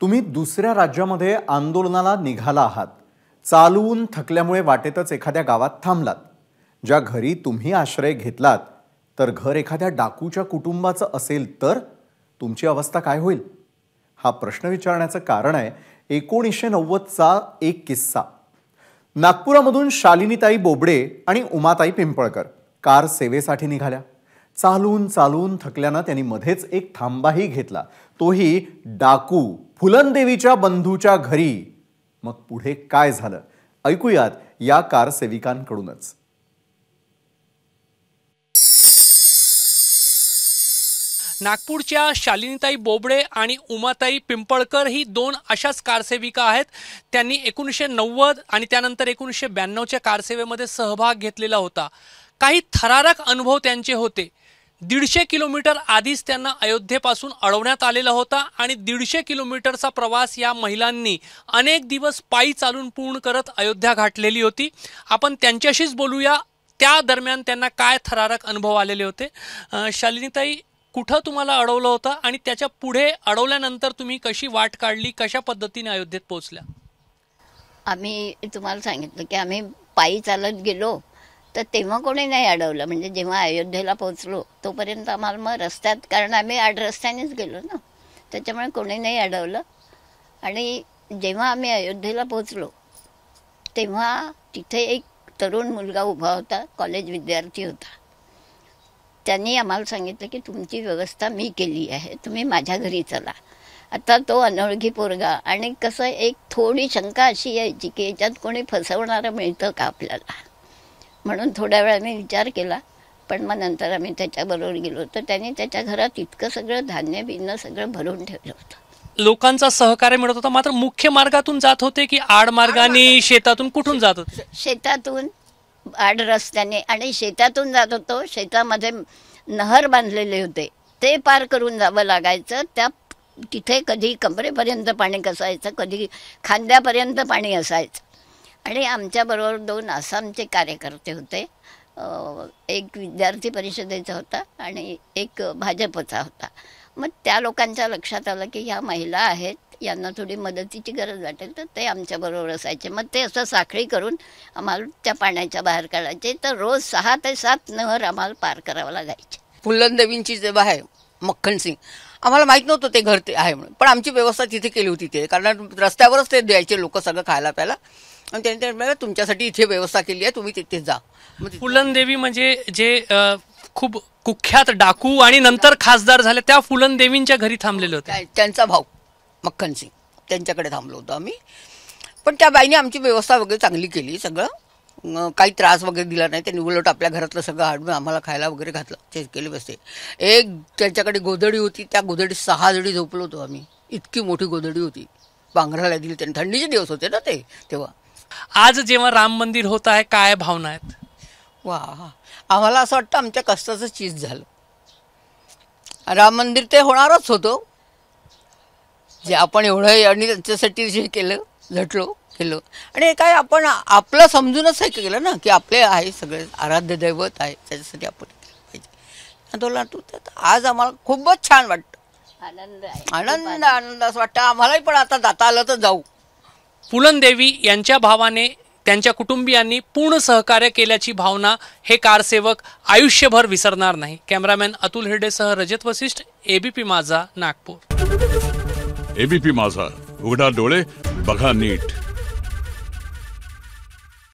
तुम्ही दुसऱ्या राज्यामध्ये आंदोलनाला निघाला आहात. चालून थकल्यामुळे वाटेतच एखाद्या गावात थांबलात. ज्या घरी तुम्ही आश्रय घेतलात तर घर एखाद्या डाकूच्या कुटुंबाचं असेल तर तुमची अवस्था काय होईल? हा प्रश्न विचारण्याचं कारण आहे 1990चा एक किस्सा. नागपुरामधून शालिनीताई बोबडे आणि उमाताई पिंपळकर कार सेवेसाठी निघाल्या. चालून चालून थकल्यानं त्यांनी मध्येच एक थांबाही घेतला, तोही डाकू फुलनदेवीच्या बंधूच्या घरी. मग पुढे काय झालं ऐकूयात या कार सेविकांकडूनच. नागपूरच्या शालिनीताई बोबडे आणि उमाताई पिंपळकर ही दोन अशाच कारसेविका आहेत. त्यांनी 1990 आणि त्यानंतर 1992च्या कारसेवेमध्ये सहभाग घेतलेला होता. काही थरारक अनुभव त्यांचे होते. 150 किलोमीटर आधीच त्यांना अयोध्येपासून अडवण्यात आलेला होता आणि 150 किलोमीटरचा प्रवास या महिलांनी अनेक दिवस पायी चालून पूर्ण करत अयोध्या गाठलेली होती. आपण त्यांच्याशीच बोलूया. त्या दरम्यान त्यांना काय थरारक अनुभव आलेले होते. शालिनीताई, कुठं तुम्हाला अडवलं होतं आणि त्याच्या पुढे अडवल्यानंतर तुम्ही कशी वाट काढली, कशा पद्धतीने अयोध्येत पोहोचल्या? आम्ही तुम्हाला सांगितलं की आम्ही पायी चालत गेलो तर तेव्हा कोणी नाही अडवलं. म्हणजे जेव्हा अयोध्येला पोहोचलो तोपर्यंत आम्हाला मग रस्त्यात, कारण आम्ही आड रस्त्यानेच गेलो ना, त्याच्यामुळे कोणी नाही अडवलं. आणि जेव्हा आम्ही अयोध्येला पोहोचलो तेव्हा तिथे एक तरुण मुलगा उभा होता, कॉलेज विद्यार्थी होता. त्यांनी आम्हाला सांगितलं की तुमची व्यवस्था मी केली आहे, तुम्ही माझ्या घरी चला. आता तो अनोळखी पोरगा, आणि कसं एक थोडी शंका अशी यायची की याच्यात कोणी फसवणारं मिळतं का आपल्याला, म्हणून थोड्या वेळा मी विचार केला. पण मग नंतर आम्ही त्याच्याबरोबर गेलो तर त्यांनी त्याच्या घरात इतकं सगळं धान्य बिन्न सगळं भरून ठेवलं होतं. लोकांचा सहकार्य मिळत होता. मात्र मुख्य मार्गातून जात होते की आड मार्गाने, शेतातून कुठून जात होते? शेतातून, आड रस्त्याने. आणि शेतातून जात होतो. शेतामध्ये नहर बांधलेले होते, ते पार करून जावं लागायचं. तिथे कधी कमरेपर्यंत पाणी असायचं, कधी खांद्यापर्यंत पाणी असायचं. आणि आमच्याबरोबर 2 आसामचे कार्यकर्ते होते. एक विद्यार्थी परिषदेचा होता आणि एक भाजपचा होता. मग त्या लोकांच्या लक्षात आलं की ह्या महिला आहेत, यांना थोडी मदतीची गरज वाटेल, तर ते आमच्याबरोबर असायचे. मग ते असं साखळी करून आम्हाला त्या पाण्याच्या बाहेर काढायचे. तर रोज 6 ते 7 नहर आम्हाला पार करावं लागायचे. फुलनदेवींची जेव्हा आहे मक्खन सिंग, आम्हाला माहीत नव्हतं ते घर ते आहे म्हणून, पण आमची व्यवस्था तिथे केली होती. ते कारण रस्त्यावरच ते द्यायचे लोक सगळं खायला प्यायला. आणि त्यांनी म्हटलं तुमच्यासाठी इथे व्यवस्था केली आहे, तुम्ही तिथे जा. फुलनदेवी म्हणजे जे खूप कुख्यात डाकू आणि नंतर खासदार झाले त्या फुलनदेवींच्या घरी थांबलेले होते. त्यांचा भाऊ मक्खन सिंग, त्यांच्याकडे थांबलो होतो आम्ही. पण त्या बाईने आमची व्यवस्था वगैरे चांगली केली. सगळं काही त्रास वगैरे दिला नाही. त्यांनी उलट आपल्या घरातलं सगळं हाडून आम्हाला खायला वगैरे घातलं, ते केले बसते. एक त्यांच्याकडे गोधडी होती, त्या गोधडीत 6 जणी झोपलो होतो आम्ही. इतकी मोठी गोधडी होती, पांघरायला दिली त्यांनी. थंडीचे दिवस होते ना ते तेव्हा. आज जेव्हा राम मंदिर होत आहे, काय भावना आहेत? वा, आम्हाला असं वाटतं आमच्या कष्टाचं चीज झालं. राम मंदिर ते होणारच होतं, जे आपण एवढं आणि त्यांच्यासाठी जे केलं, झटलो केलं. आणि काय आपण आपलं समजूनच हे केलं ना, की आपले आहे सगळे आराध्य दैवत आहे, त्याच्यासाठी आपण केलं पाहिजे. आज आम्हाला खूपच छान वाटतं. आनंद असं वाटतं आम्हालाही. पण आता जाता आलं तर जाऊ. फुलनदेवी यांच्या भावाने त्यांच्या कुटुंबियांनी पूर्ण सहकार्य केल्याची भावना हे कारसेवक आयुष्यभर विसरणार नाही. कॅमेरामॅन अतुल हिरडेसह रजत वसिष्ठ, एबीपी माझा, नागपूर. एबीपी माझा, उघडा डोळे बघा नीट.